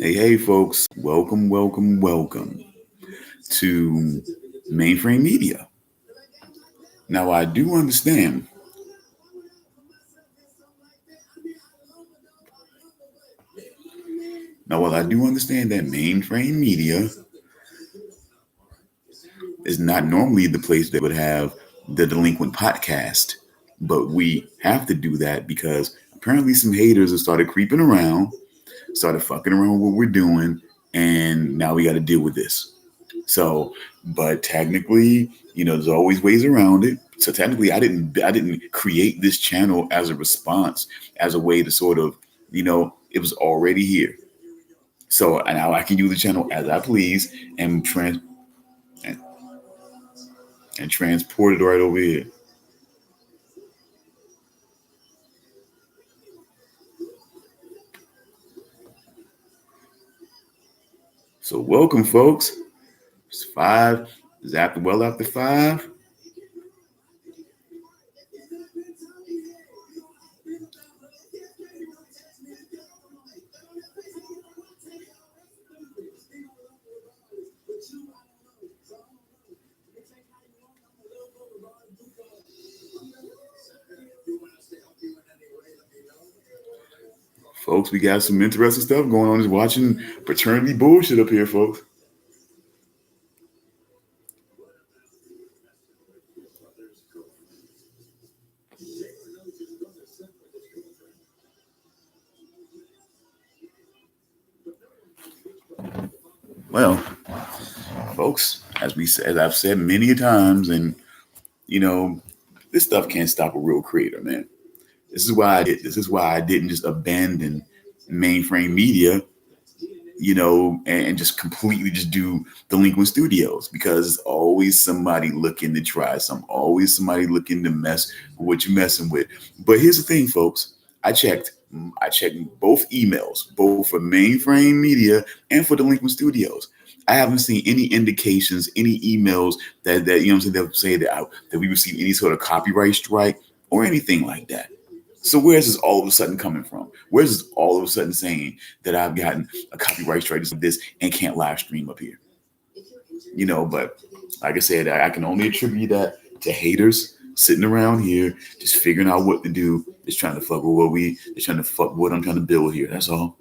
Hey, folks, welcome to Mainframe Media. Now, I do understand. Now, while I do understand that Mainframe Media is not normally the place that would have the Delinquent POTcast, but we have to do that because apparently some haters have started creeping around, started fucking around with what we're doing, and now we got to deal with this. So, but technically, there's always ways around it. So technically, I didn't create this channel as a response, as a way to sort of, it was already here. So and now I can use the channel as I please and, and transport it right over here. So welcome, folks. It's five. It's after 5. Folks, we got some interesting stuff going on. Just watching paternity bullshit up here, folks. Well, folks, as I've said many times, and you know, this stuff can't stop a real creator, man. This is why I did. This is why I didn't just abandon mainframe media, and just completely just do delinquent studios because there's always somebody looking to try some, always somebody looking to mess with what you're messing with. But here's the thing, folks. I checked both emails, both for mainframe media and for delinquent studios. I haven't seen any indications, any emails that they'll say that we received any sort of copyright strike or anything like that. So where's this all of a sudden coming from? Where's this all of a sudden saying that I've gotten a copyright strike of this and can't live stream up here? But like I said, I can only attribute that to haters sitting around here, just figuring out what to do, just trying to fuck with just trying to fuck with what I'm trying to build here. That's all.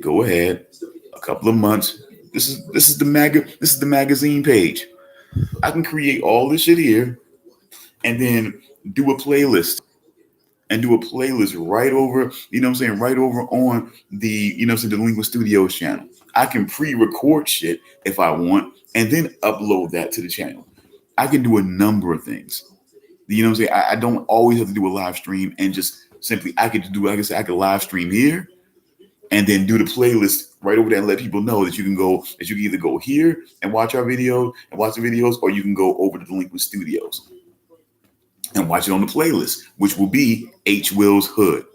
Go ahead. A couple of months. This is the magazine page. I can create all this shit here and then do a playlist right over, right over on the, Delinquent Studios channel. I can pre-record shit if I want and then upload that to the channel. I can do a number of things. I don't always have to do a live stream and just simply, I could do, like I said, I could live stream here and then do the playlist right over there and let people know that you can either go here and watch our video and watch the videos, or you can go over to Delinquent Studios and watch it on the playlist, which will be H Will's Hood.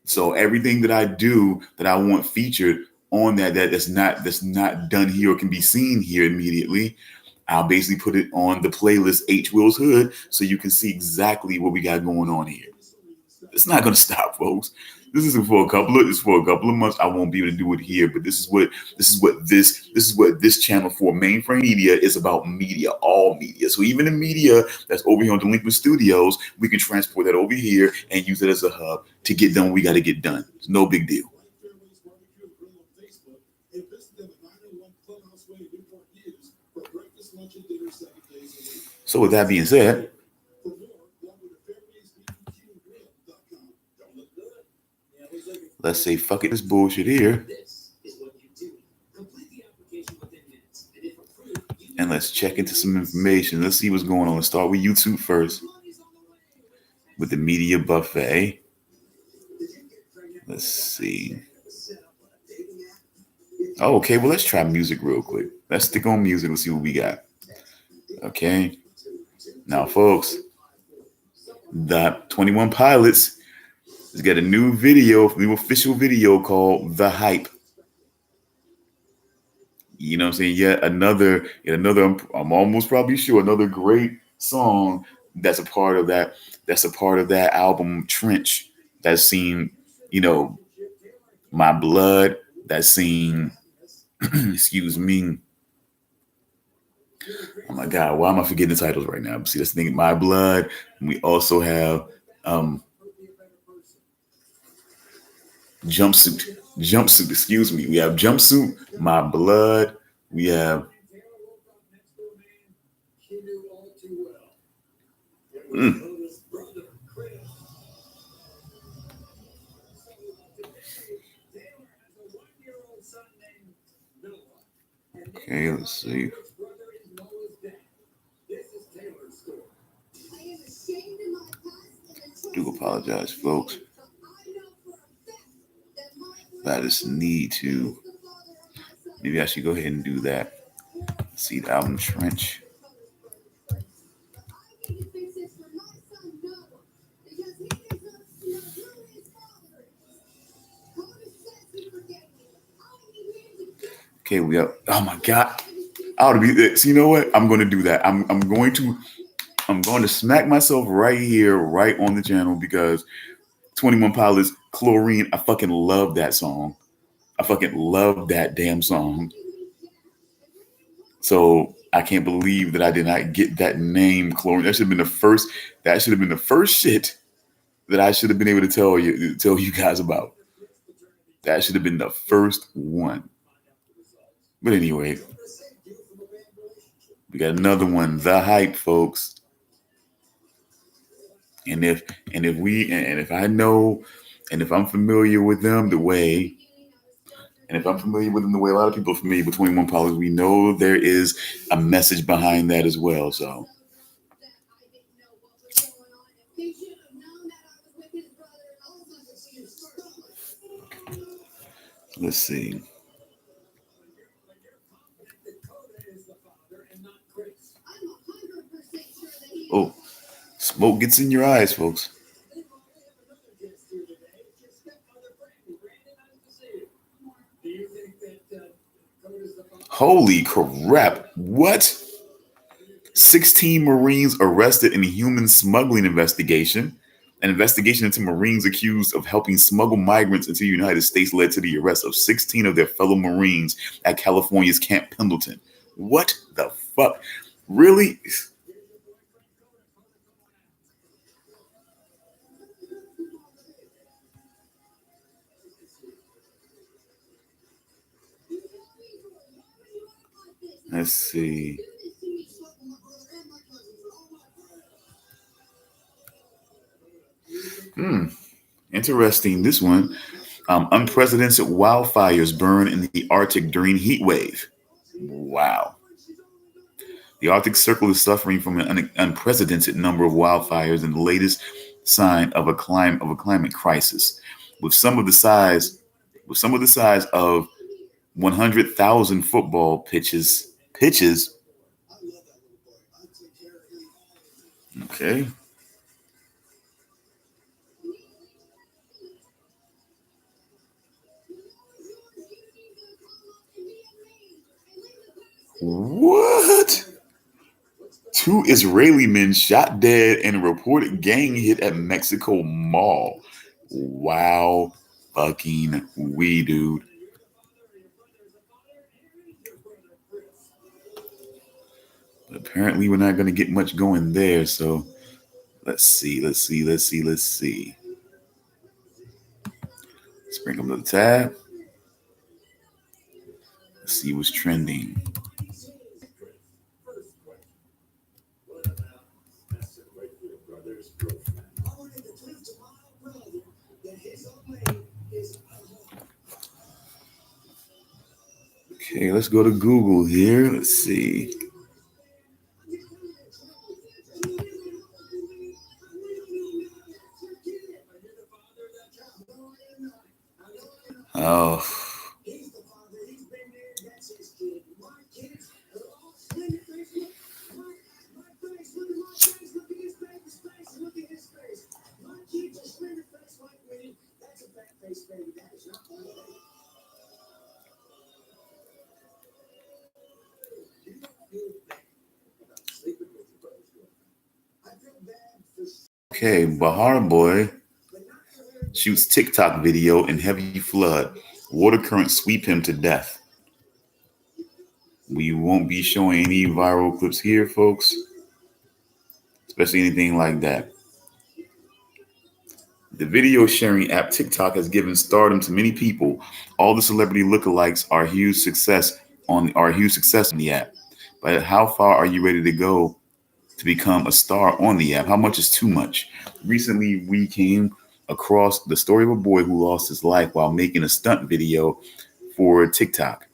So everything that I do that I want featured on that's not done here or can be seen here immediately, I'll basically put it on the playlist H Will's Hood so you can see exactly what we got going on here. It's not going to stop, folks. This is for a couple of months. I won't be able to do it here, but this is what this channel for mainframe media is about. Media, all media. So even the media that's over here on Delinquent Studios, we can transport that over here and use it as a hub to get done what we got to get done. It's no big deal. So with that being said, let's say fuck it, this bullshit here. And let's check into some information. Let's see what's going on. Let's start with YouTube first. With the media buffet. Let's see. Oh, okay, well, let's try music real quick. Let's stick on music and see what we got. Okay. Now, folks, the 21 Pilots has got a new official video called The Hype. You know what I'm saying? Yet another, I'm almost probably sure, another great song that's a part of that. That's a part of that album Trench. That's seen, you know, My Blood. That's seen, excuse me. Oh my God, why am I forgetting the titles right now? See, that's the thing. My Blood. And we also have Jumpsuit. Jumpsuit. Excuse me. We have Jumpsuit. My Blood. We have. Mm. Okay, let's see. Do apologize, folks. I just need to. Maybe I should go ahead and do that. See the album Trench. Okay, we have. Oh my God, I ought to be this. You know what? I'm going to do that. I'm going to smack myself right here, right on the channel because 21 Pilots Chlorine. I fucking love that song. I fucking love that damn song. So I can't believe that I did not get that name, Chlorine. That should have been the first. That should have been the first shit that I should have been able to tell you guys about. That should have been the first one. But anyway, we got another one, The Hype, folks. And if I know, and if I'm familiar with them the way, and if I'm familiar with them the way a lot of people are familiar with 21 Pilots, we know there is a message behind that as well. So let's see. Oh, smoke gets in your eyes, folks. Holy crap. What? 16 Marines arrested in a human smuggling investigation. An investigation into Marines accused of helping smuggle migrants into the United States led to the arrest of 16 of their fellow Marines at California's Camp Pendleton. What the fuck? Really? Let's see. Interesting. This one. Unprecedented wildfires burn in the Arctic during heat wave. Wow. The Arctic Circle is suffering from an unprecedented number of wildfires and the latest sign of a climate crisis, with some of the size of 100,000 football pitches. Pitches. Okay. What? Two Israeli men shot dead in a reported gang hit at Mexico Mall. Wow, fucking we, dude. But apparently, we're not going to get much going there. So let's see. Let's bring up the tab. Let's see what's trending. Okay, let's go to Google here. Let's see. Oh. Okay, Bahar Boy shoots TikTok video in heavy flood. Water current sweep him to death. We won't be showing any viral clips here, folks, especially anything like that. The video sharing app TikTok has given stardom to many people. All the celebrity lookalikes are a huge success on the app. But how far are you ready to go to become a star on the app? How much is too much? Recently, we came across the story of a boy who lost his life while making a stunt video for TikTok.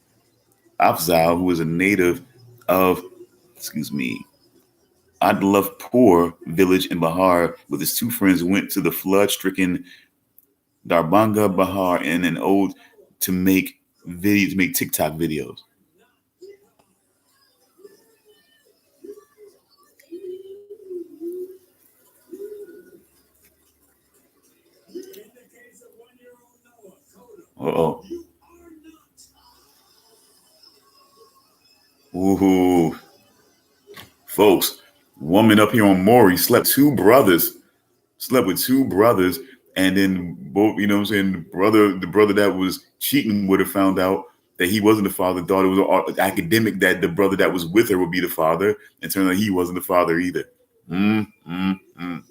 Afzal, who is a native of, Adlafpur village in Bihar, with his two friends, went to the flood-stricken Darbanga Bahar in an ode to make TikTok videos. Uh-oh. Ooh. Folks, woman up here on Maury slept with two brothers, and then both, you know what I'm saying, the brother that was cheating would have found out that he wasn't the father, thought it was an academic that the brother that was with her would be the father, and turned out he wasn't the father either. Mm, mm, mm.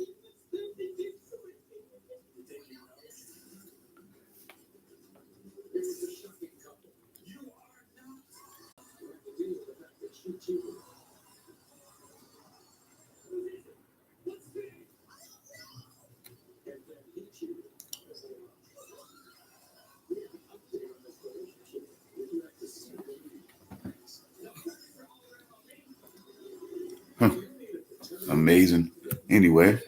Huh. Amazing. Anyway,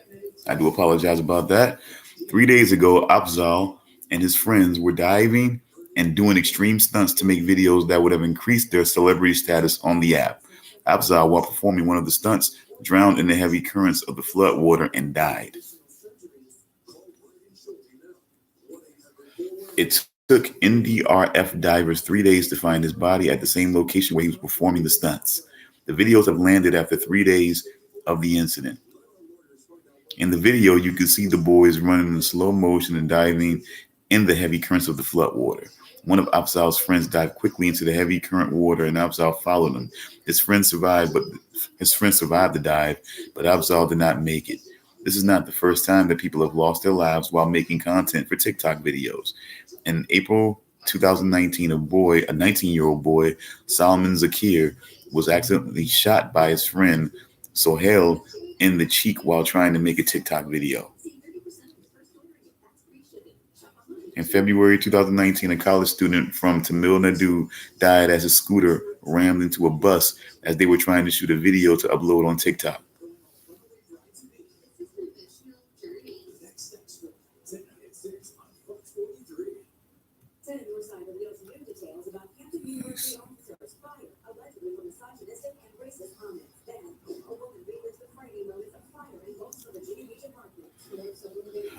I do apologize about that. 3 days ago, Afzal and his friends were diving and doing extreme stunts to make videos that would have increased their celebrity status on the app. Afzal, while performing one of the stunts, drowned in the heavy currents of the flood water and died. It took NDRF divers 3 days to find his body at the same location where he was performing the stunts. The videos have landed after 3 days of the incident. In the video, you can see the boys running in slow motion and diving in the heavy currents of the flood water. One of Afzal's friends dived quickly into the heavy current water, and Afzal followed him. His friend survived the dive, but Afzal did not make it. This is not the first time that people have lost their lives while making content for TikTok videos. In April 2019, a 19-year-old boy, Salman Zakir, was accidentally shot by his friend Sohail in the cheek while trying to make a TikTok video. In February 2019, a college student from Tamil Nadu died as his scooter rammed into a bus as they were trying to shoot a video to upload on TikTok.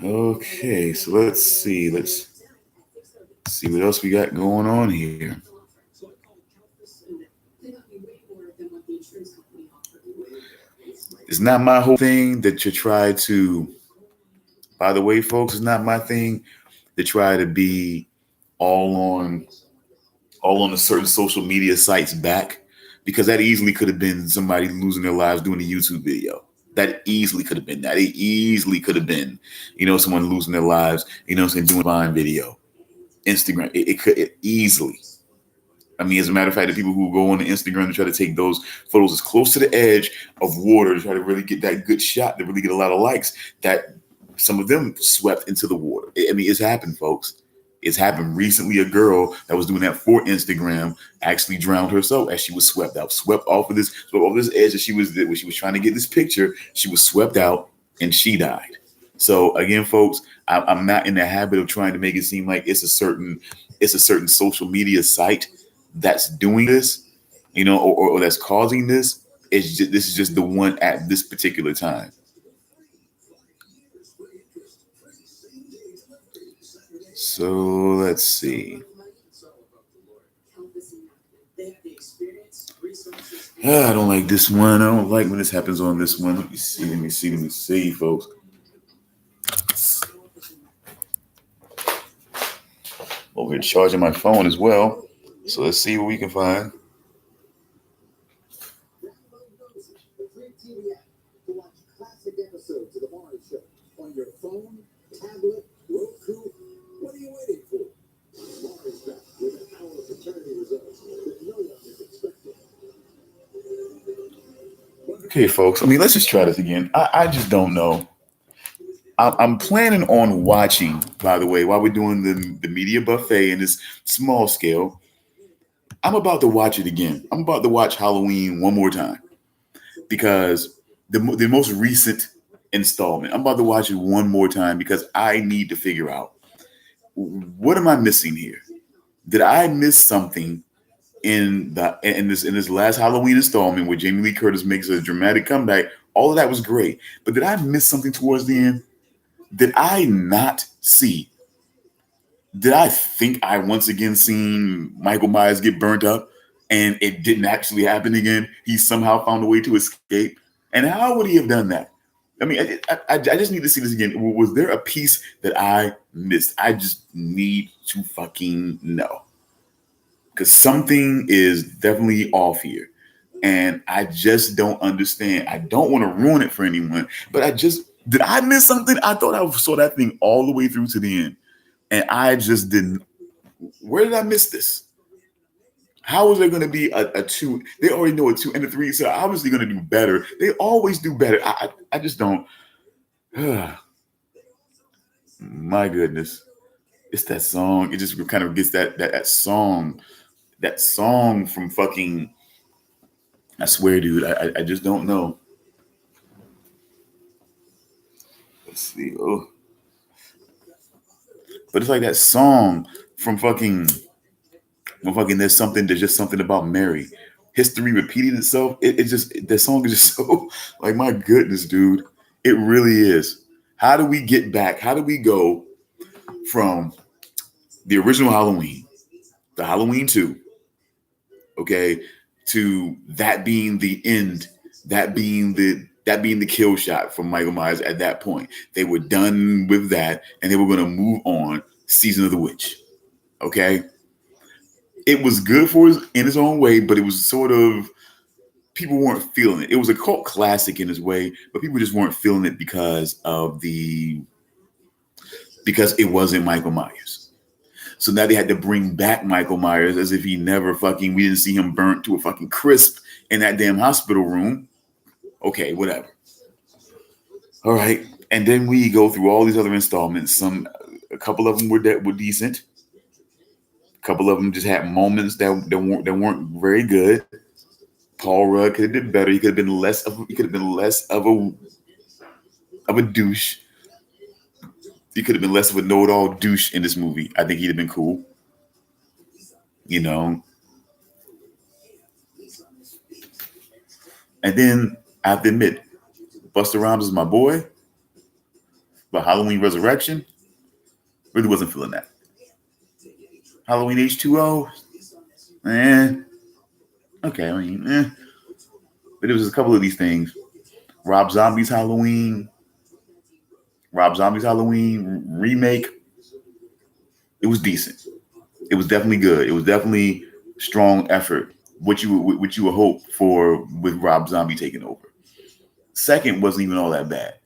Okay, so let's see. Let's see what else we got going on here. It's not my whole thing that you try to, by the way, folks, it's not my thing to try to be all on a certain social media sites back, because that easily could have been somebody losing their lives doing a YouTube video. That easily could have been that. It easily could have been, someone losing their lives, doing a Vine video, Instagram. It easily. I mean, as a matter of fact, the people who go on the Instagram to try to take those photos as close to the edge of water to try to really get that good shot, to really get a lot of likes, that some of them swept into the water. I mean, it's happened, folks. It's happened recently. A girl that was doing that for Instagram actually drowned herself as she was swept off of this edge that she was trying to get this picture. She was swept out and she died. So again, folks, I'm not in the habit of trying to make it seem like it's a certain social media site that's doing this, or that's causing this. This is just the one at this particular time. So let's see. I don't like this one. I don't like when this happens on this one. Let me see, folks. over here charging my phone as well. So let's see what we can find. Okay, folks. I mean, let's just try this again. I just don't know. I'm planning on watching, by the way, while we're doing the media buffet in this small scale. I'm about to watch it again. I'm about to watch Halloween one more time because the most recent installment. I'm about to watch it one more time because I need to figure out what am I missing here. Did I miss something in this last Halloween installment where Jamie Lee Curtis makes a dramatic comeback? All of that was great, but did I miss something towards the end? Did I not see? Did I think I once again seen Michael Myers get burnt up and it didn't actually happen again? He somehow found a way to escape. And how would he have done that? I mean, I just need to see this again. Was there a piece that I missed? I just need to fucking know. Because something is definitely off here. And I just don't understand. I don't want to ruin it for anyone, but did I miss something? I thought I saw that thing all the way through to the end. And I just didn't. Where did I miss this? How is there going to be a two? They already know a 2 and a 3, so obviously going to do better. They always do better. I just don't. My goodness, it's that song. It just kind of gets that song from fucking. I swear, dude. I just don't know. Let's see. Oh, but it's like that song from fucking. There's just something about Mary. History repeating itself. It just the song is just so like my goodness, dude. It really is. How do we get back? How do we go from the original Halloween, the Halloween 2, okay, to that being the end, that being the kill shot from Michael Myers at that point. They were done with that and they were gonna move on. Season of the Witch. Okay. It was good in its own way, but it was sort of people weren't feeling it. It was a cult classic in its way, but people just weren't feeling it because it wasn't Michael Myers. So now they had to bring back Michael Myers as if we didn't see him burnt to a fucking crisp in that damn hospital room. Okay, whatever. All right. And then we go through all these other installments. A couple of them were decent. A couple of them just had moments that weren't very good. Paul Rudd could have did better. He could have been less of a douche. He could have been less of a know-it-all douche in this movie. I think he'd have been cool. You know. And then I have to admit, Busta Rhymes is my boy. But Halloween Resurrection, really wasn't feeling that. Halloween H2O, okay, But it was a couple of these things. Rob Zombie's Halloween remake. It was decent. It was definitely good. It was definitely strong effort. What you would hope for with Rob Zombie taking over. Second wasn't even all that bad.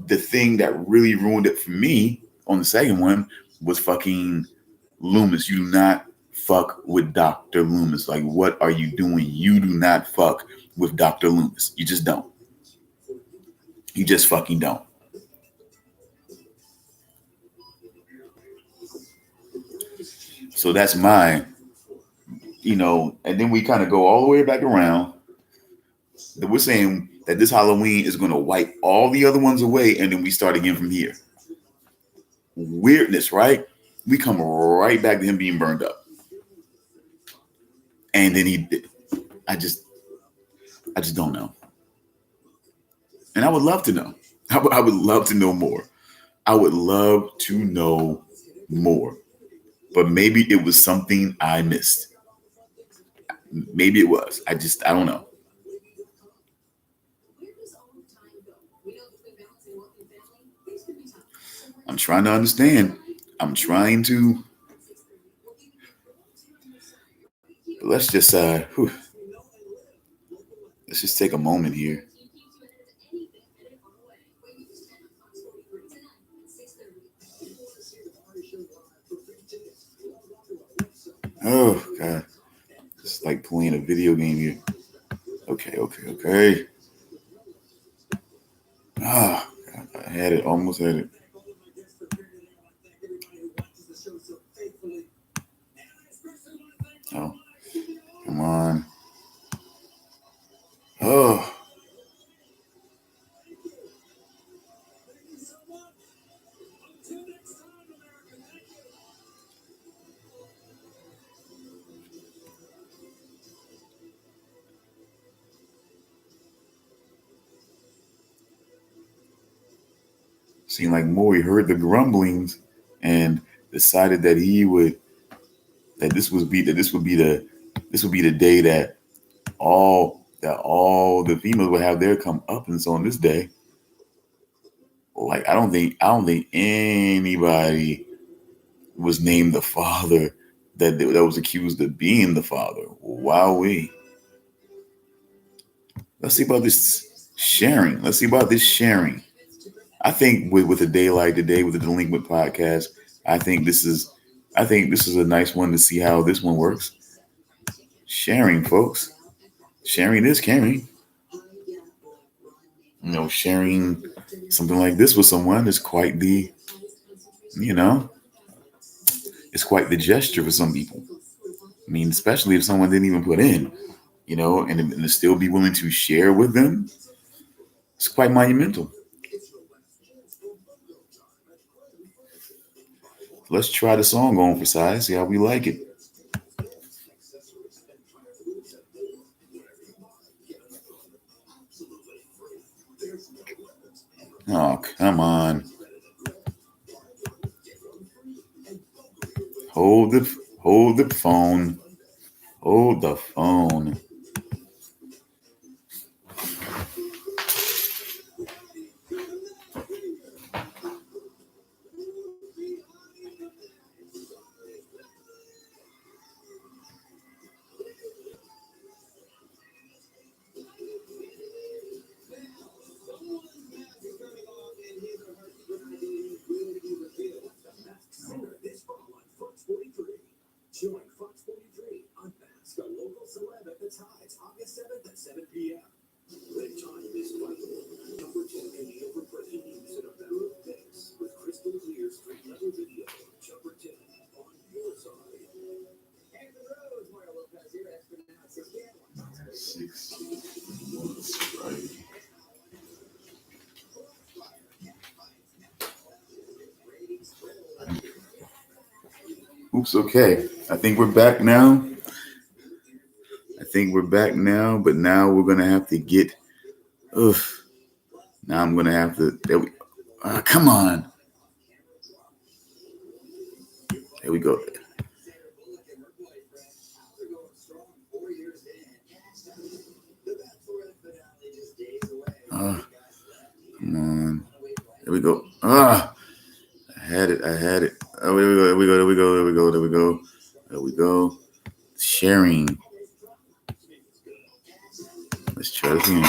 The thing that really ruined it for me on the second one was fucking Loomis. You do not fuck with Dr. Loomis. Like, what are you doing? You do not fuck with Dr. Loomis. You just don't. You just fucking don't. So that's mine. And then we kind of go all the way back around. That we're saying that this Halloween is going to wipe all the other ones away, and then we start again from here. Weirdness, right? We come right back to him being burned up. And then I just don't know. And I would love to know. I would love to know more. I would love to know more. But maybe it was something I missed. Maybe it was. I don't know. I'm trying to understand. I'm trying to let's just let's just take a moment here. Oh God, it's like playing a video game here. Okay. Ah, God, I had it, almost had it. Oh, come on. Oh, seemed like Maury heard the grumblings and decided that he would that this would be the day that all the females would have their comeuppance on this day. Like I don't think anybody was named the father that was accused of being the father. Wowee. Let's see about this sharing. Let's see about this sharing. I think with a day like today with the Delinquent podcast, I think this is a nice one to see how this one works. Sharing, folks. Sharing is caring. Sharing something like this with someone is quite you know, it's quite the gesture for some people. I mean, especially if someone didn't even put in, and to still be willing to share with them, it's quite monumental. Let's try the song on for size, see how we like it. Oh, come on. Hold the phone. Hold the phone. Oops, okay. I think we're back now. But now we're gonna have to get. Ugh. Now I'm gonna have to. Come on. There we go. Come on. There we go. I had it. Oh, there we go. Sharing. Let's try this again.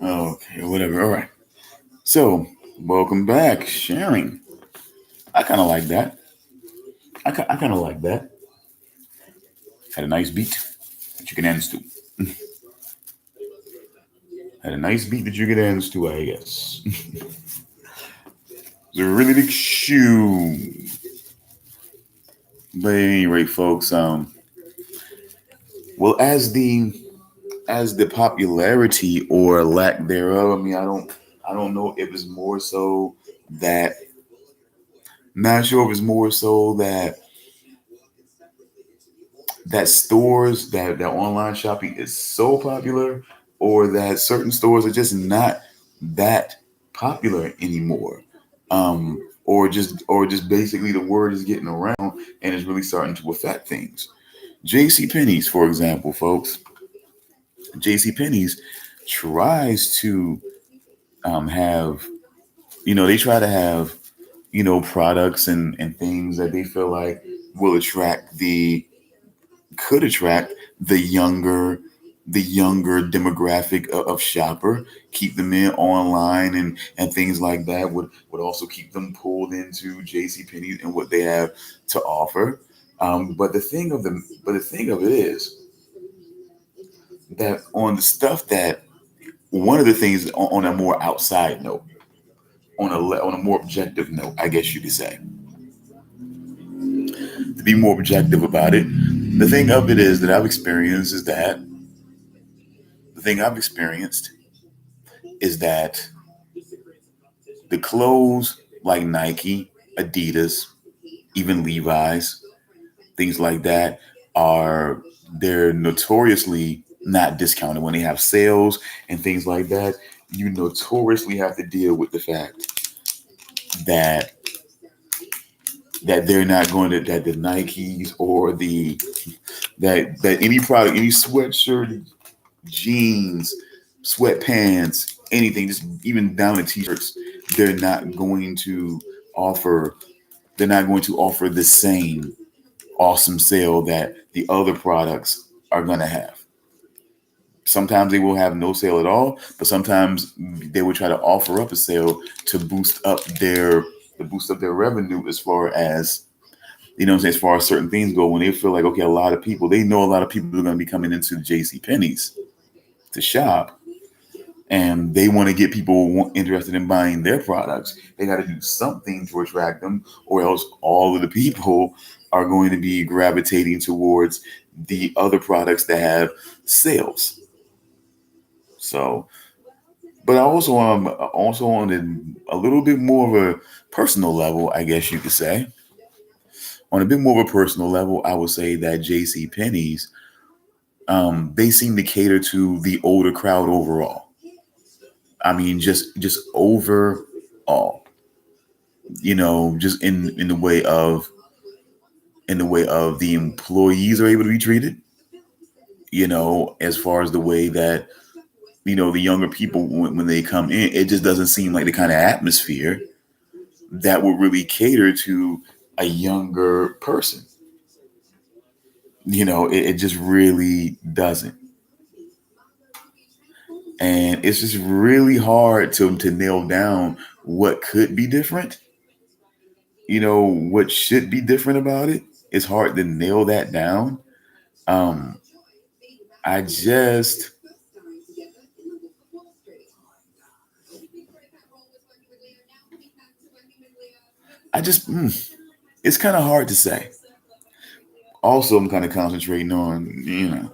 Okay, whatever. All right. So, welcome back. Sharing. I kind of like that. I kind of like that. Had a nice beat that you can dance to. Had a nice beat that you can dance to, I guess. It's a really big shoe. But anyway, folks, well, as the popularity or lack thereof, I mean, I don't know if it's more so that, not sure if it's more so that stores that online shopping is so popular, or that certain stores are just not that popular anymore, or just basically the word is getting around and it's really starting to affect things. JC Penney's, for example, folks. JC Penney's tries to have, they try to have, products and things that they feel like will attract the could attract the younger demographic of shopper, keep them in online and things like that, would also keep them pulled into JCPenney and what they have to offer. But the thing of it is that on the stuff that one of the things on a more outside note, on a more objective note, I guess you could say, to be more objective about it, the thing of it is that the thing I've experienced is that the clothes like Nike, Adidas, even Levi's, things like that are they're notoriously not discounted when they have sales and things like that. You notoriously have to deal with the fact that they're not going to that the Nikes or the that any product, any sweatshirt, jeans, sweatpants, anything, just even down to t-shirts, they're not going to offer they're not going to offer the same awesome sale that the other products are going to have. Sometimes they will have no sale at all, but sometimes they will try to offer up a sale to boost up their revenue, as far as, what I'm saying, as far as certain things go, when they feel like, okay, they know a lot of people are going to be coming into JC Penney's to shop, and they want to get people interested in buying their products. They got to do something to attract them, or else all of the people are going to be gravitating towards the other products that have sales. So, but I also on a little bit more of a personal level, I guess you could say. On a bit more of a personal level, I would say that JC Penney's, they seem to cater to the older crowd overall. I mean, just overall, just in the way of the employees are able to be treated, as far as the way that, the younger people, when they come in, it just doesn't seem like the kind of atmosphere that would really cater to a younger person. It just really doesn't. And it's just really hard to nail down what could be different, what should be different about it. It's hard to nail that down. Um, I just, it's kind of hard to say. Also, I'm kind of concentrating on, you know,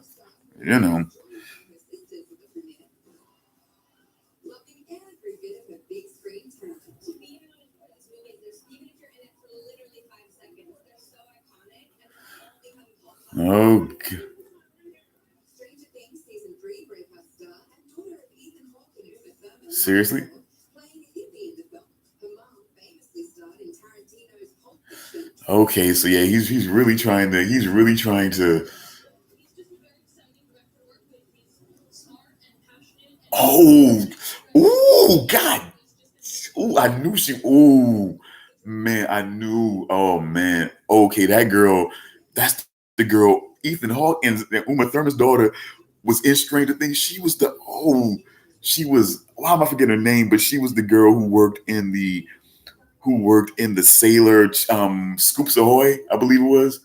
oh, seriously? Okay, so yeah, he's really trying to. Oh, ooh, God, ooh, I knew she. Ooh, man, I knew. Oh man, okay, that girl, that's the girl. Ethan Hawke and Uma Thurman's daughter was in Stranger Things. She was the she was. Why am I forgetting her name? But she was the girl who worked in the Sailor Scoops Ahoy, I believe it was.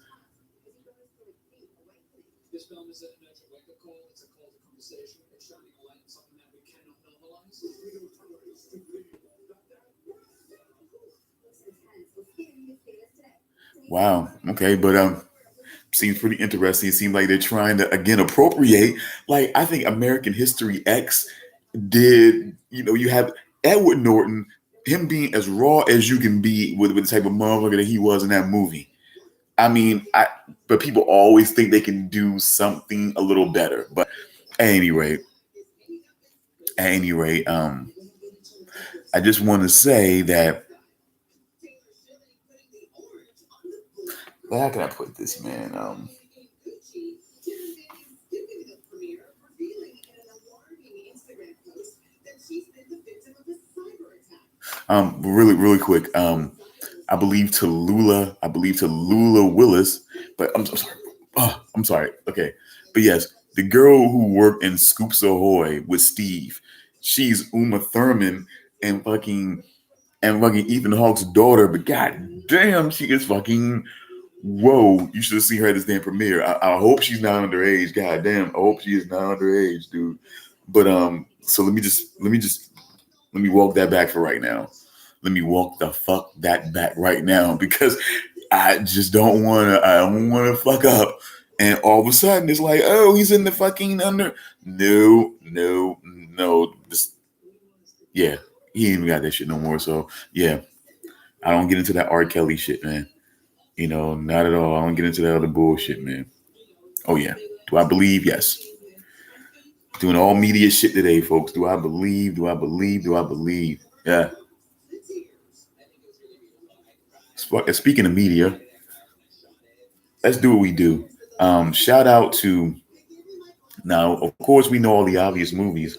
Wow. Okay, but seems pretty interesting. It seems like they're trying to again appropriate. Like I think American History X did. You know, you have Edward Norton, him being as raw as you can be with the type of motherfucker that he was in that movie. I mean, but people always think they can do something a little better. But at any rate, at any rate, I just want to say that. Well, how can I put this, man? Really, really quick. I believe to Lula Willis, but I'm so sorry. Oh, I'm sorry. Okay, but yes, the girl who worked in Scoops Ahoy with Steve, she's Uma Thurman and fucking Ethan Hawke's daughter. But god damn, she is fucking. Whoa, you should have seen her at this damn premiere. I hope she's not underage. God damn, I hope she is not underage, dude. But so let me walk that back for right now. Let me walk the fuck that back right now because I just don't wanna. I don't wanna fuck up. And all of a sudden, it's like, oh, he's in the fucking under. No, no, no. Yeah, he ain't even got that shit no more. So yeah, I don't get into that R. Kelly shit, man. You know, not at all. I don't get into that other bullshit, man. Oh yeah. Do I believe? Yes. Doing all media shit today, folks. Do I believe? Do I believe? Do I believe? Yeah. Speaking of media, let's do what we do. Shout out to now. Of course, we know all the obvious movies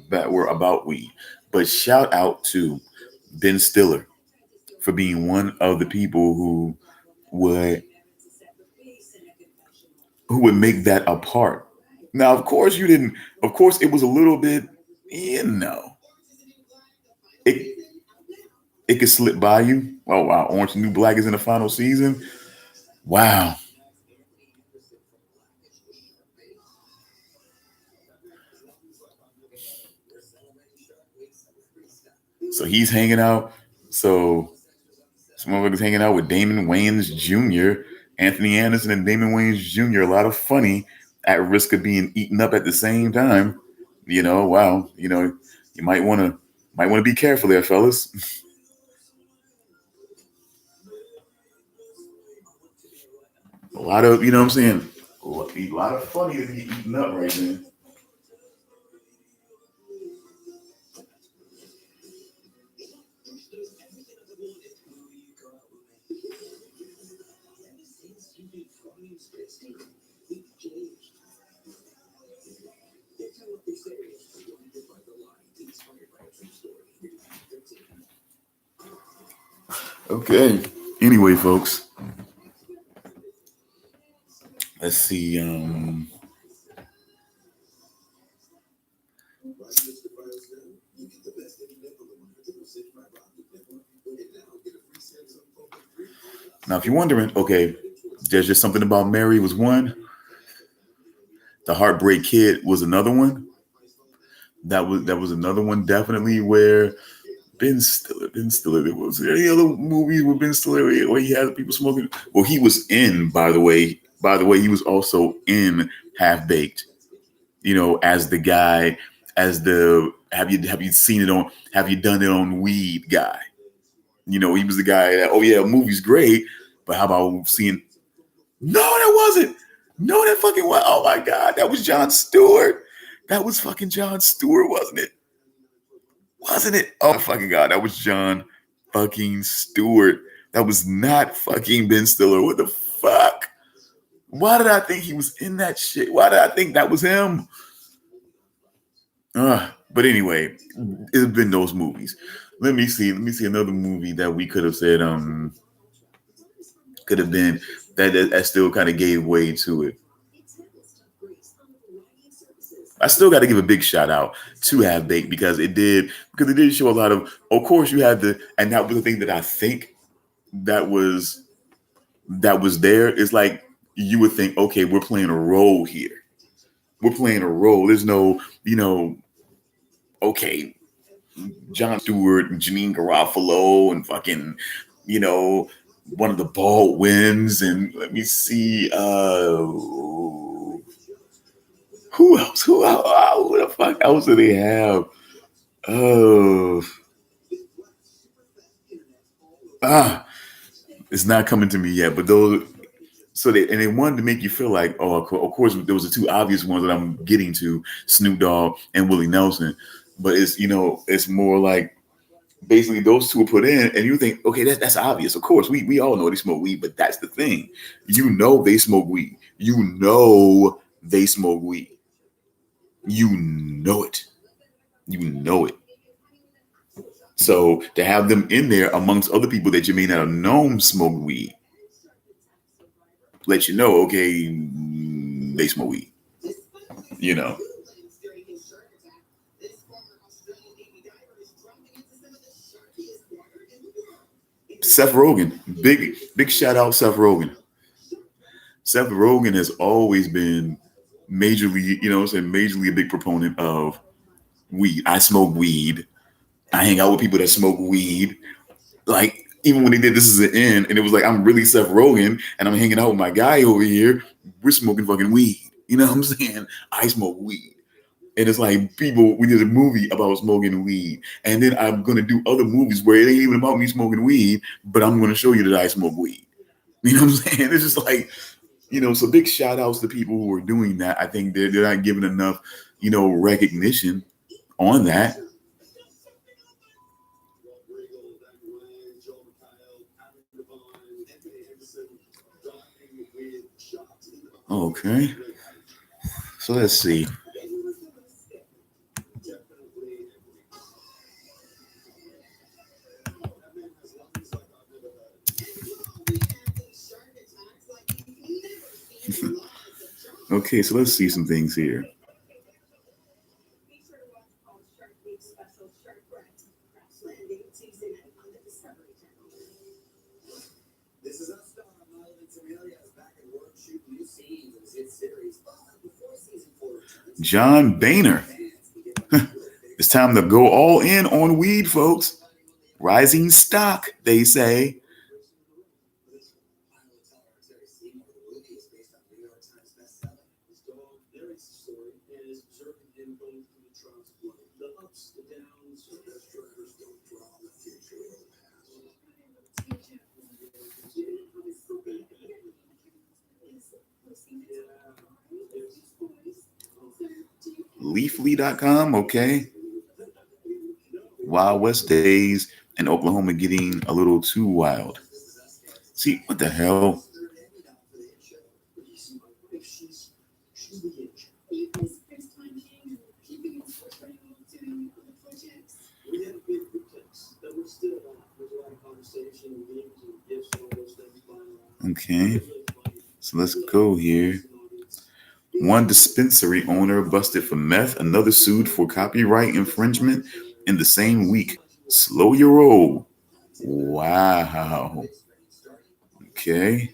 that were about weed, but shout out to Ben Stiller for being one of the people would who would make that a part. Now, of course, you didn't. Of course, it was a little bit, it it could slip by you. Oh wow, Orange is the New Black is in the final season. Wow. So he's hanging out. So some motherfuckers hanging out with Damon Wayans Jr., Anthony Anderson, and Damon Wayans Jr. A lot of funny at risk of being eaten up at the same time. You know, wow. You know, you might want to be careful there, fellas. A lot of, you know what I'm saying? A lot of funny to be eaten up right now. Okay. Anyway, folks, let's see. Now, if you're wondering, okay, there's just something about Mary was one. The Heartbreak Kid was another one. That was another one definitely where Ben Stiller. There was there any other movies with Ben Stiller where he had people smoking? Well, he was in. By the way, he was also in Half Baked. You know, as the guy, as the have you seen it on? Have you done it on weed guy? You know, he was the guy that, oh yeah, a movie's great, but how about seeing? No, that wasn't. No, that fucking was. Oh my god, that was John Stewart. That was fucking John Stewart, wasn't it? Wasn't it? Oh my fucking god, that was John fucking Stewart. That was not fucking Ben Stiller. What the fuck? Why did I think he was in that shit? Why did I think that was him? But anyway, it's been those movies. Let me see. Let me see another movie that we could have said could have been that still kind of gave way to it. I still got to give a big shout out to Have Baked because it did show a lot of course you had the, and that was the thing that I think that was there. It's like you would think, okay, we're playing a role here. We're playing a role. There's no, okay, Jon Stewart and Janine Garofalo and fucking, one of the Baldwins, and let me see, who else? Who the fuck else do they have? Oh, it's not coming to me yet. But those, they wanted to make you feel like, of course, there was the two obvious ones that I'm getting to, Snoop Dogg and Willie Nelson. But it's more like basically those two are put in, and you think, okay, that's obvious. Of course, we all know they smoke weed, but that's the thing. They smoke weed. They smoke weed. You know it. You know it. So to have them in there amongst other people that you may not have known smoke weed, let you know, okay, they smoke weed. You know. Seth Rogen, big shout out Seth Rogen. Seth Rogen has always been majorly, majorly a big proponent of weed. I smoke weed. I hang out with people that smoke weed. Like, even when they did This Is the End, and it was like, I'm really Seth Rogen, and I'm hanging out with my guy over here. We're smoking fucking weed. You know what I'm saying? I smoke weed. And it's like, we did a movie about smoking weed. And then I'm going to do other movies where it ain't even about me smoking weed, but I'm going to show you that I smoke weed. You know what I'm saying? It's just like, so big shout outs to people who are doing that. I think they're not giving enough, recognition on that. Okay. So let's see. Okay, so let's see some things here. John Boehner. It's time to go all in on weed, folks. Rising stock, they say. Leafly.com, okay. Wild West days in Oklahoma getting a little too wild. See, what the hell? Okay, so let's go here. One dispensary owner busted for meth, another sued for copyright infringement in the same week. Slow your roll. Wow. Okay.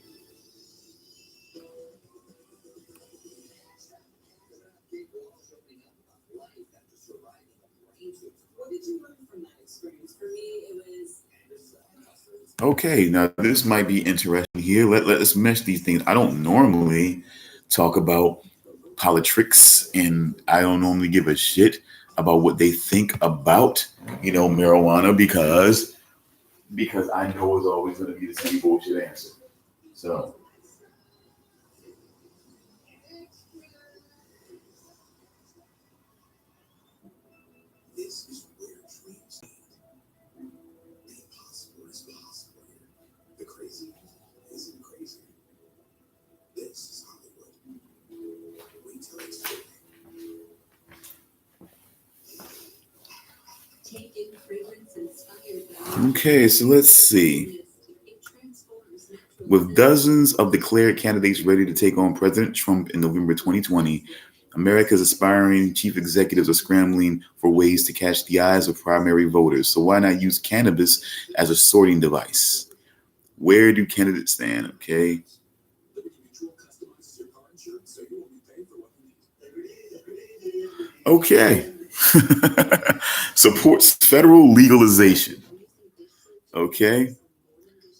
Okay, now this might be interesting here. Let's mesh these things. I don't normally talk about politics, and I don't normally give a shit about what they think about, marijuana because I know it's always going to be the same bullshit answer. So, Okay, so let's see. With dozens of declared candidates ready to take on President Trump in November 2020, America's aspiring chief executives are scrambling for ways to catch the eyes of primary voters. So why not use cannabis as a sorting device? Where do candidates stand? Okay. Okay. Supports federal legalization. Okay.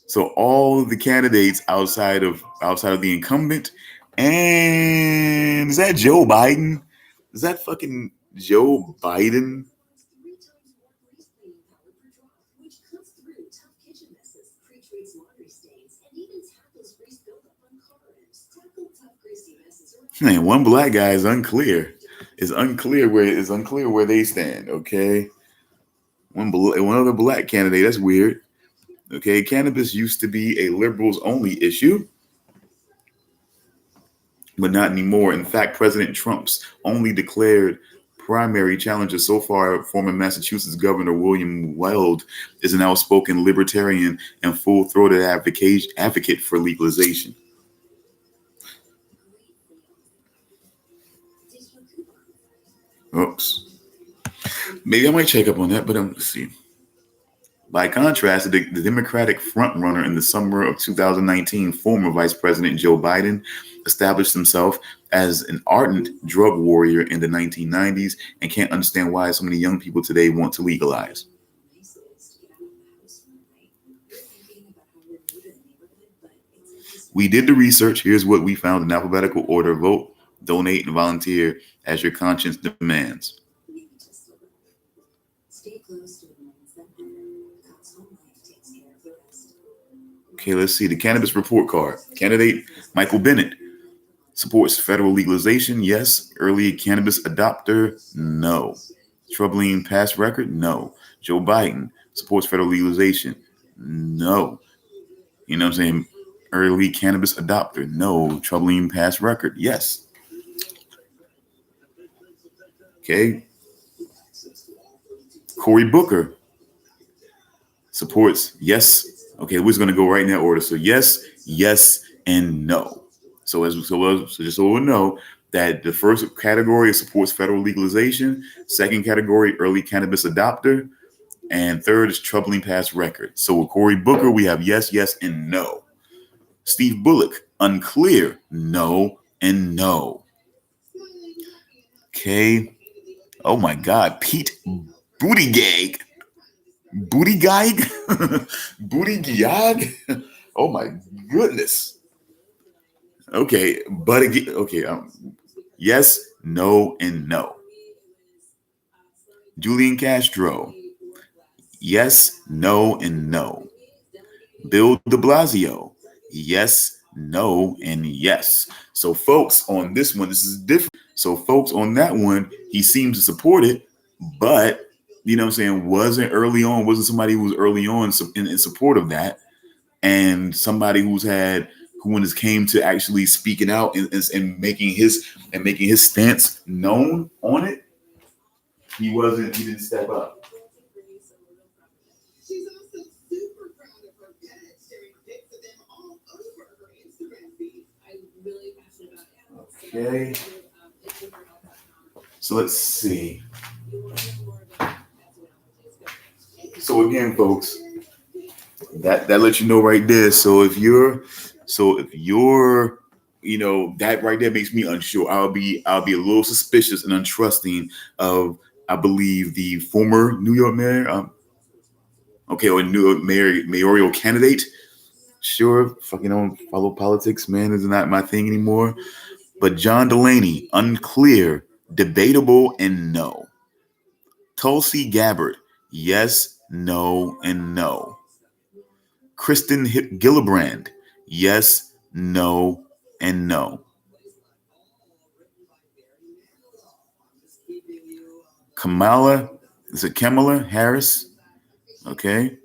So all of the candidates outside of the incumbent, and is that Joe Biden? Is that fucking Joe Biden? Man, one black guy is unclear. It's unclear where they stand. Okay, one other black candidate. That's weird. Okay, cannabis used to be a liberals only issue, but not anymore. In fact, President Trump's only declared primary challenger so far, former Massachusetts Governor William Weld, is an outspoken libertarian and full-throated advocate for legalization. Oops. Maybe I might check up on that, but let's see. By contrast, the Democratic frontrunner in the summer of 2019, former Vice President Joe Biden, established himself as an ardent drug warrior in the 1990s and can't understand why so many young people today want to legalize. We did the research. Here's what we found in alphabetical order. Vote, donate, and volunteer as your conscience demands. Okay, let's see. The cannabis report card. Candidate Michael Bennett supports federal legalization. Yes. Early cannabis adopter. No. Troubling past record. No. Joe Biden supports federal legalization. No. You know what I'm saying? Early cannabis adopter. No. Troubling past record. Yes. Okay. Cory Booker supports yes. Okay, we're just going to go right in that order. So yes, yes, and no. So just so we know that the first category supports federal legalization. Second category, early cannabis adopter. And third is troubling past record. So with Cory Booker, we have yes, yes, and no. Steve Bullock, unclear, no, and no. Okay. Oh my God. Pete Buttigieg. Buttigieg? Oh my goodness. Okay. But again, okay. Yes, no, and no. Julian Castro. Yes, no, and no. Bill de Blasio. Yes, no, and yes. So folks on this one, this is different. So folks on that one, he seems to support it, but you know what I'm saying, wasn't somebody who was early on in support of that, and somebody who when it came to actually speaking out and making his stance known on it, he didn't step up. Okay. So let's see. So again, folks, that lets you know right there. So if you're, that right there makes me unsure. I'll be a little suspicious and untrusting of, I believe, the former New York mayor, or New York mayoral candidate. Sure, fucking don't follow politics, man. Is not my thing anymore. But John Delaney, unclear, debatable, and no. Tulsi Gabbard, yes, no, and no. Kristen Gillibrand, yes, no, and no. Kamala Harris? Okay.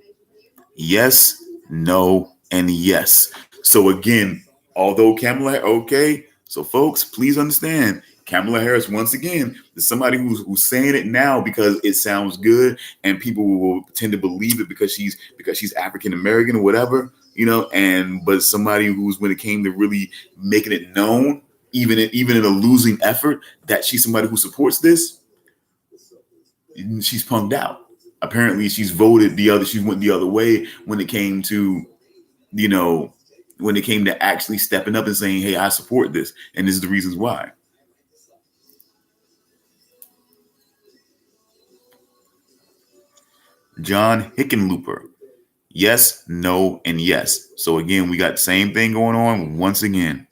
Yes, no, and yes. So again, although Kamala, okay, so folks, please understand, Kamala Harris, once again, is somebody who's saying it now because it sounds good and people will tend to believe it because she's African American or whatever, but somebody who's, when it came to really making it known, even in a losing effort, that she's somebody who supports this, she's punked out. Apparently she went the other way when it came to, actually stepping up and saying, hey, I support this. And this is the reasons why. John Hickenlooper. Yes, no, and yes. So again, we got the same thing going on once again.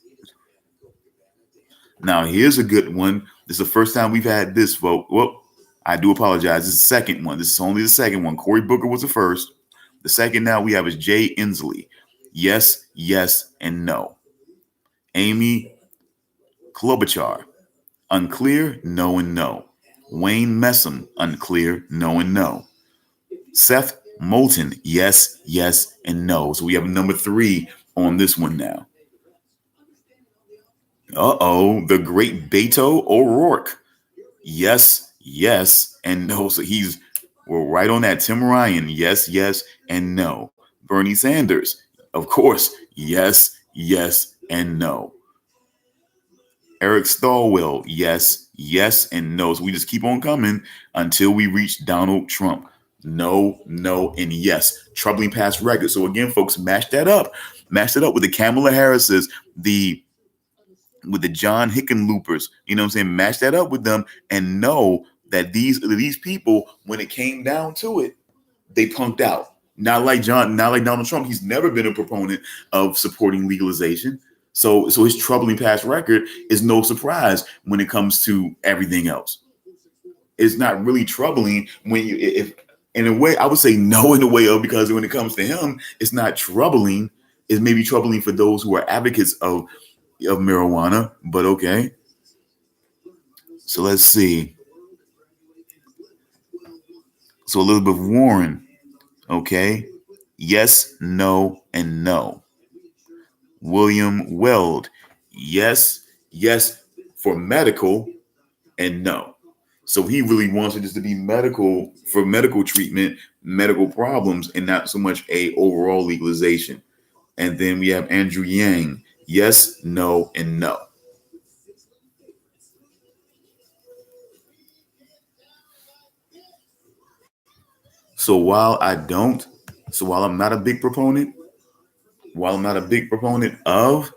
Now, here's a good one. This is the first time we've had this vote. Well, I do apologize. This is the second one. This is only the second one. Cory Booker was the first. The second now we have is Jay Inslee. Yes, yes, and no. Amy Klobuchar. Unclear, no and no. Wayne Messam. Unclear, no and no. Seth Moulton. Yes, yes, and no. So we have number 3 on this one now. The great Beto O'Rourke. Yes, yes, and no. So we're right on that. Tim Ryan. Yes, yes, and no. Bernie Sanders. Of course. Yes, yes, and no. Eric Stallwell. Yes, yes, and no. So we just keep on coming until we reach Donald Trump. No, no, and yes. Troubling past record. So again, folks, match that up. Match that up with the Kamala Harris's, with the John Hickenloopers, match that up with them and know that these people, when it came down to it, they punked out. Not like Donald Trump. He's never been a proponent of supporting legalization. So his troubling past record is no surprise when it comes to everything else. It's not really troubling if in a way, I would say no in a way of, because when it comes to him, it's not troubling. It's maybe troubling for those who are advocates of marijuana, but okay. So let's see. So Elizabeth Warren, okay. Yes, no, and no. William Weld, yes, yes for medical, and no. So he really wants it just to be medical, for medical treatment, medical problems, and not so much a overall legalization. And then we have Andrew Yang, yes, no, and no. So while I'm not a big proponent of,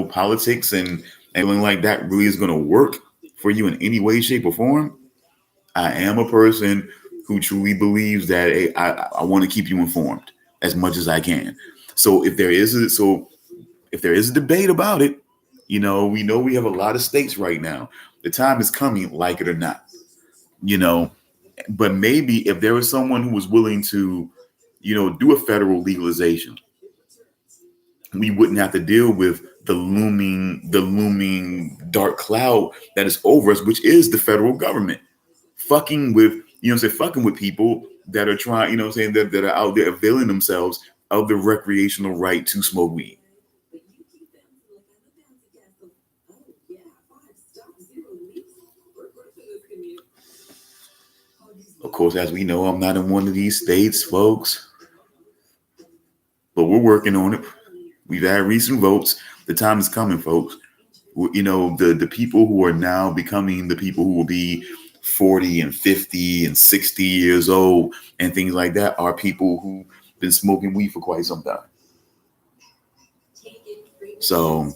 politics and anything like that really is going to work for you in any way, shape, or form, I am a person who truly believes that I want to keep you informed as much as I can. So if there is a debate about it, we know we have a lot of states right now. The time is coming, like it or not, But maybe if there was someone who was willing to, do a federal legalization, we wouldn't have to deal with the looming dark cloud that is over us, which is the federal government fucking with, fucking with people that are trying, that are out there availing themselves of the recreational right to smoke weed. Of course, as we know, I'm not in one of these states, folks, but we're working on it. We've had recent votes. The time is coming, folks. The people who are now becoming the people who will be 40 and 50 and 60 years old and things like that are people who've been smoking weed for quite some time. So,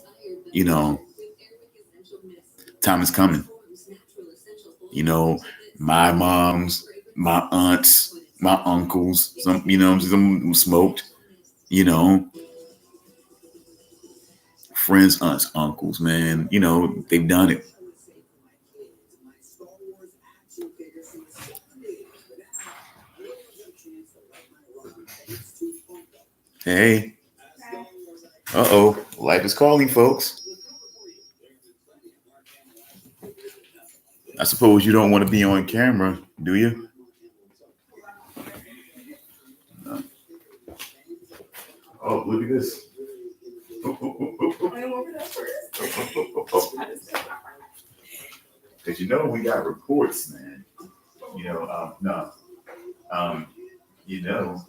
time is coming. My moms, my aunts, my uncles, some smoked, friends, aunts, uncles, man, they've done it. Hey. Life is calling, folks. I suppose you don't want to be on camera, do you? No. Oh, look at this. Because we got reports, man. No. Um, you know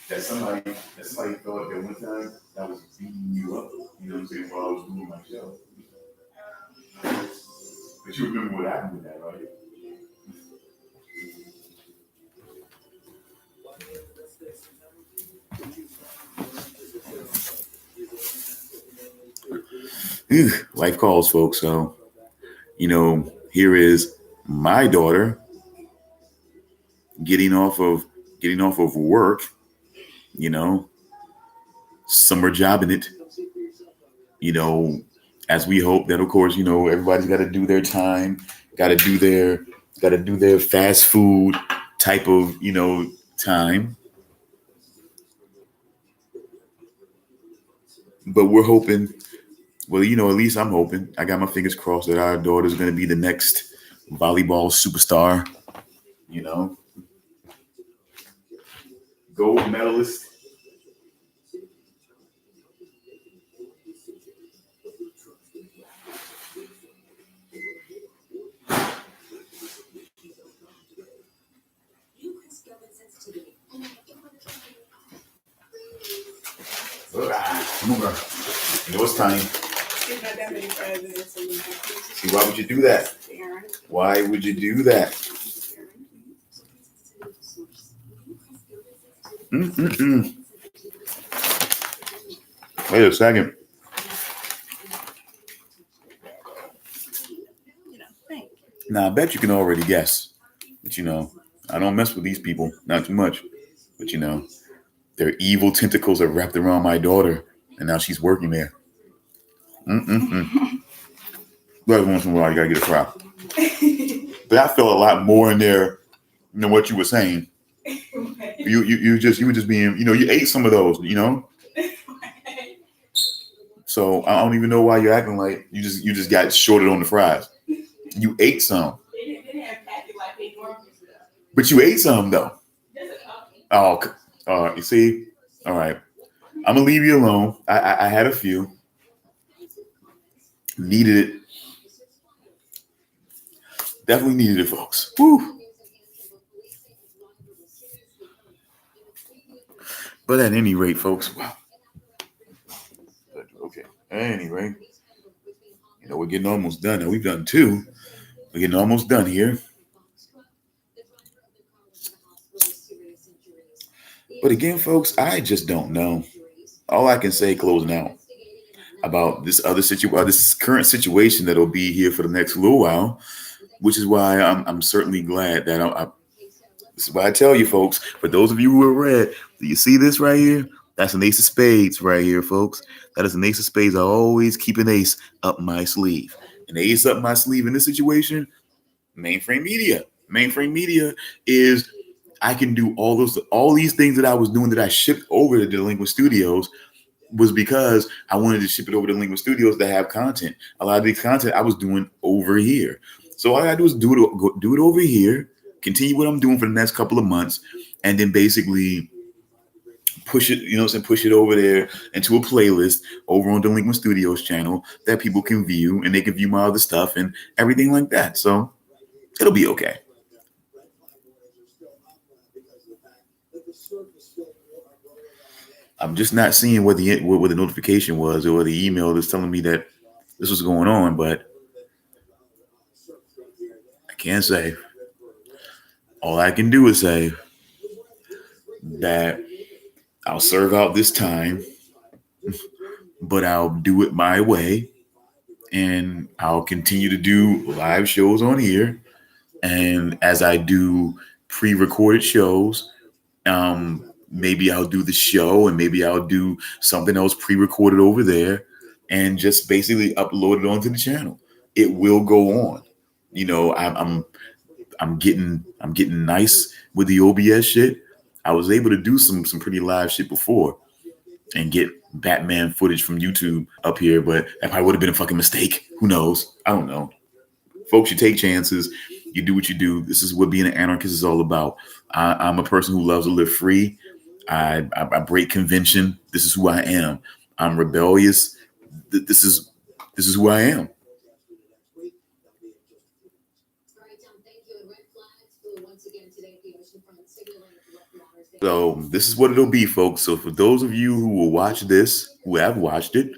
that somebody thought that one time I was beating you up. You know what I'm saying? While I was doing my show. But you remember what happened with that, right? Life calls, folks. So, here is my daughter getting off of work, summer job in it, as we hope that, of course, everybody's got to do their time, got to do their fast food type of, time. But we're hoping, well, at least I'm hoping, I got my fingers crossed that our daughter's going to be the next volleyball superstar, gold medalist. Come on, girl. It's time. See, why would you do that? Why would you do that? Wait a second. Now, I bet you can already guess. But, I don't mess with these people. Not too much. But, their evil tentacles are wrapped around my daughter. And now she's working there. But every once in a while, you got to get a crop. But I feel a lot more in there than what you were saying. You were just being, you ate some of those, So I don't even know why you're acting like you just got shorted on the fries. You ate some. But you ate some though. Oh, you see? All right. I'm gonna leave you alone. I had a few. Needed it. Definitely needed it, folks. Woo. But at any rate, folks, wow. Okay. At any rate, we're getting almost done. Now, we've done two. We're getting almost done here. But again, folks, I just don't know. All I can say closing out about this this current situation that'll be here for the next little while, which is why I'm certainly glad that this is why I tell you, folks, for those of you who are red, do you see this right here? That's an ace of spades right here, folks. That is an ace of spades. I always keep an ace up my sleeve. An ace up my sleeve in this situation, Mainframe Media. Mainframe Media is, I can do all these things that I was doing that I shipped over to Delinquent Studios was because I wanted to ship it over to Delinquent Studios to have content. A lot of the content I was doing over here. So all I gotta do is do it over here, continue what I'm doing for the next couple of months, and then basically push it, push it over there into a playlist over on Delinquent Studios channel that people can view, and they can view my other stuff and everything like that. So it'll be okay. I'm just not seeing what the notification was or the email that's telling me that this was going on, but I can't say. All I can do is say that I'll serve out this time, but I'll do it my way, and I'll continue to do live shows on here. And as I do pre-recorded shows, maybe I'll do the show and maybe I'll do something else pre-recorded over there and just basically upload it onto the channel. It will go on. I'm getting nice with the OBS shit. I was able to do some pretty live shit before and get Batman footage from YouTube up here, but that probably would have been a fucking mistake. Who knows? I don't know. Folks, you take chances. You do what you do. This is what being an anarchist is all about. I'm a person who loves to live free. I break convention. This is who I am. I'm rebellious. This is who I am. So this is what it'll be, folks. So for those of you who will watch this, who have watched it,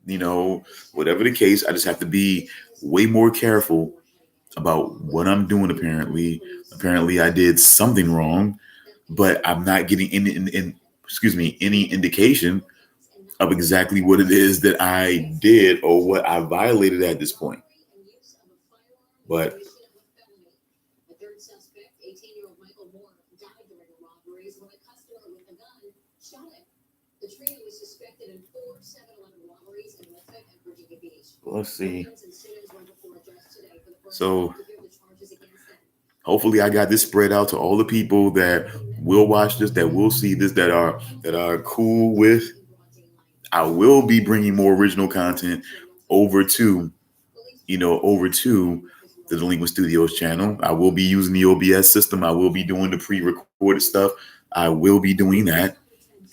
you know, whatever the case, I just have to be way more careful about what I'm doing. Apparently, I did something wrong, but I'm not getting any indication of exactly what it is that I did or what I violated at this point. But let's see. So hopefully I got this spread out to all the people that will watch this, that will see this, that are cool with. I will be bringing more original content over to, over to the Delinquent Studios channel. I will be using the OBS system. I will be doing the pre-recorded stuff. I will be doing that.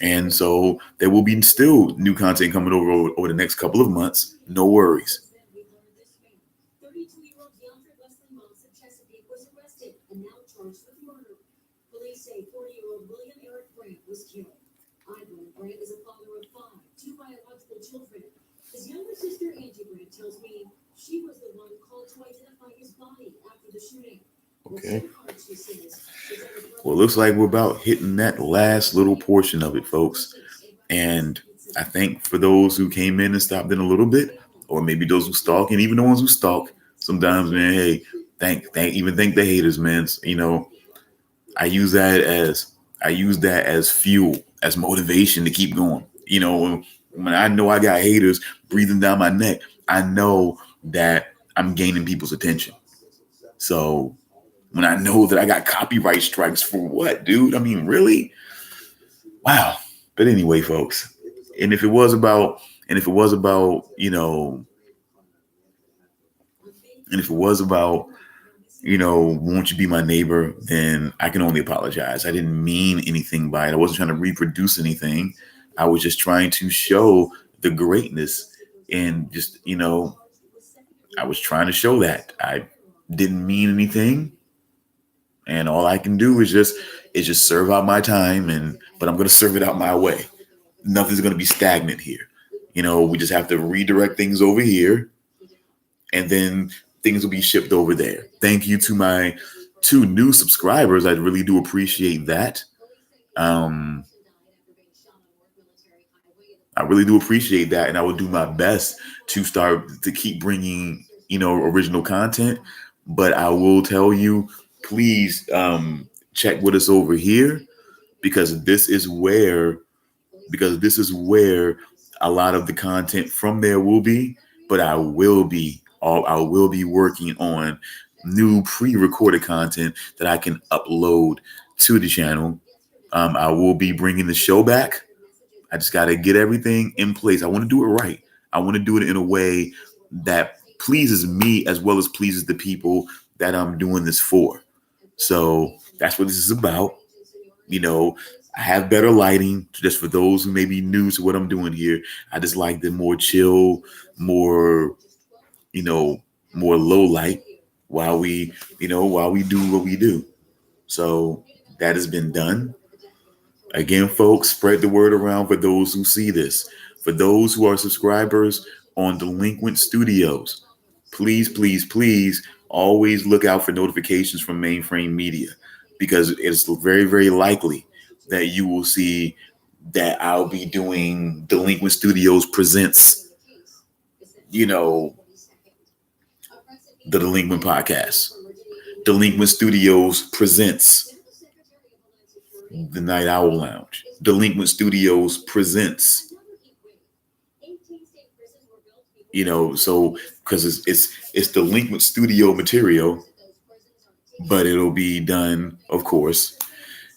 And so there will be still new content coming over the next couple of months. No worries. Okay. Well, it looks like we're about hitting that last little portion of it, folks. And I think for those who came in and stopped in a little bit, or maybe those who stalk, and even the ones who stalk, sometimes, man, hey, thank the haters, man. I use that as fuel, as motivation to keep going. When I know I got haters breathing down my neck, I know that I'm gaining people's attention. So when I know that I got copyright strikes for what, dude? I mean, really? Wow. But anyway, folks, and if it was about, and if it was about, won't you be my neighbor, then I can only apologize. I didn't mean anything by it. I wasn't trying to reproduce anything. I was just trying to show the greatness and just, I was trying to show that I didn't mean anything. And all I can do is just serve out my time, but I'm going to serve it out my way. Nothing's going to be stagnant here. We just have to redirect things over here, and then things will be shipped over there. Thank you to my 2 new subscribers. I really do appreciate that. I really do appreciate that, and I will do my best to keep bringing, original content. But I will tell you, please check with us over here, because this is where a lot of the content from there will be. But I will be working on new pre-recorded content that I can upload to the channel. I will be bringing the show back. I just got to get everything in place. I want to do it right. I want to do it in a way that pleases me as well as pleases the people that I'm doing this for. So that's what this is about. I have better lighting, just for those who may be new to what I'm doing here. I just like the more chill, more low light while we do what we do. So that has been done. Again, folks, spread the word around for those who see this. For those who are subscribers on Delinquent Studios, please, please, please always look out for notifications from Mainframe Media, because it's very, very likely that you will see that I'll be doing Delinquent Studios presents, the Delinquent Podcast. Delinquent Studios presents the Night Owl Lounge. Delinquent Studios presents, so because it's Delinquent Studio material, but it'll be done, of course,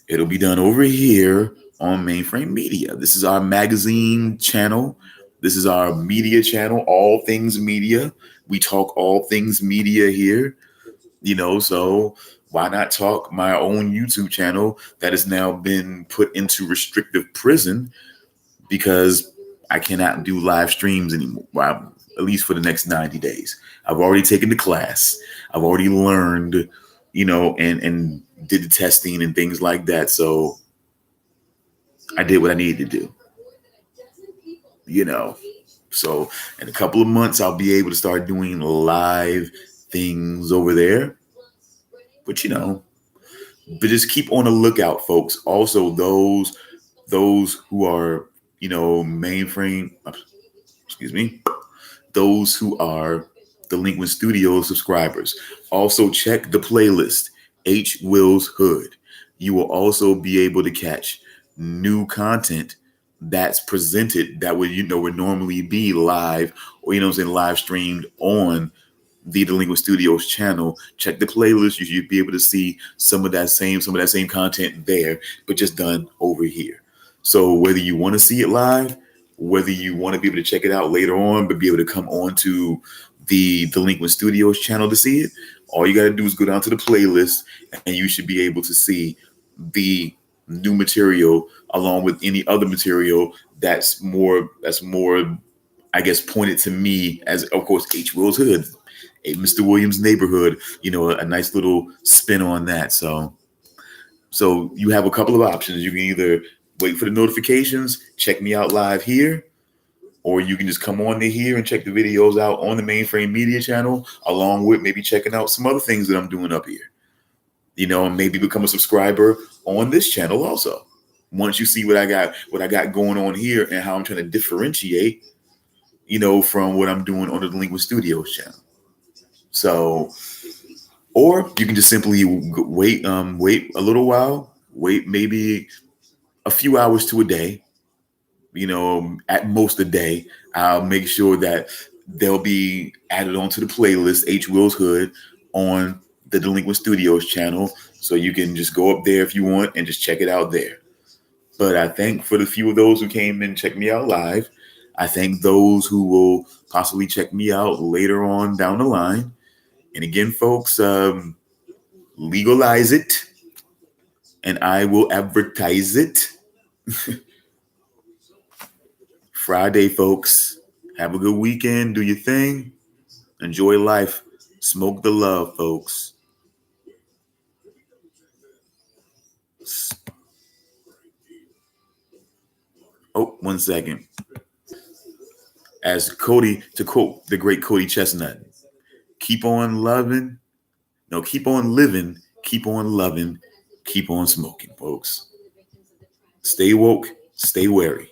it'll be done over here on Mainframe Media. This is our magazine channel. This is our media channel, all things media. We talk all things media here. So why not talk my own YouTube channel that has now been put into restrictive prison because I cannot do live streams anymore, well, at least for the next 90 days. I've already taken the class. I've already learned, and did the testing and things like that. So I did what I needed to do, you know. So in a couple of months, I'll be able to start doing live things over there. But but just keep on the lookout, folks. Also, those who are, mainframe, excuse me, those who are Delinquent Studio subscribers. Also check the playlist, H Will's Hood. You will also be able to catch new content that's presented that would normally be live or live streamed on the Delinquent Studios channel. Check the playlist. You should be able to see some of that same content there, but just done over here. So whether you want to see it live, whether you want to be able to check it out later on, but be able to come on to the Delinquent Studios channel to see it, all you got to do is go down to the playlist and you should be able to see the new material along with any other material that's more, I guess, pointed to me as, of course, H. Will's Hood, Mr. Williams' Neighborhood, a nice little spin on that. So you have a couple of options. You can either wait for the notifications, check me out live here, or you can just come on to here and check the videos out on the Mainframe Media channel, along with maybe checking out some other things that I'm doing up here. And maybe become a subscriber on this channel also. Once you see what I got going on here and how I'm trying to differentiate, from what I'm doing on the Delinquent Studios channel. So, or you can just simply wait a little while, wait maybe a few hours to a day, at most a day. I'll make sure that they'll be added onto the playlist, H. Will's Hood, on the Delinquent Studios channel. So you can just go up there if you want and just check it out there. But I thank for the few of those who came and checked me out live. I thank those who will possibly check me out later on down the line. And again, folks, legalize it and I will advertise it. Friday, folks. Have a good weekend. Do your thing. Enjoy life. Smoke the love, folks. Oh, 1 second. As Cody, to quote the great Cody Chestnut, keep on loving. No, keep on living. Keep on loving. Keep on smoking, folks. Stay woke. Stay wary.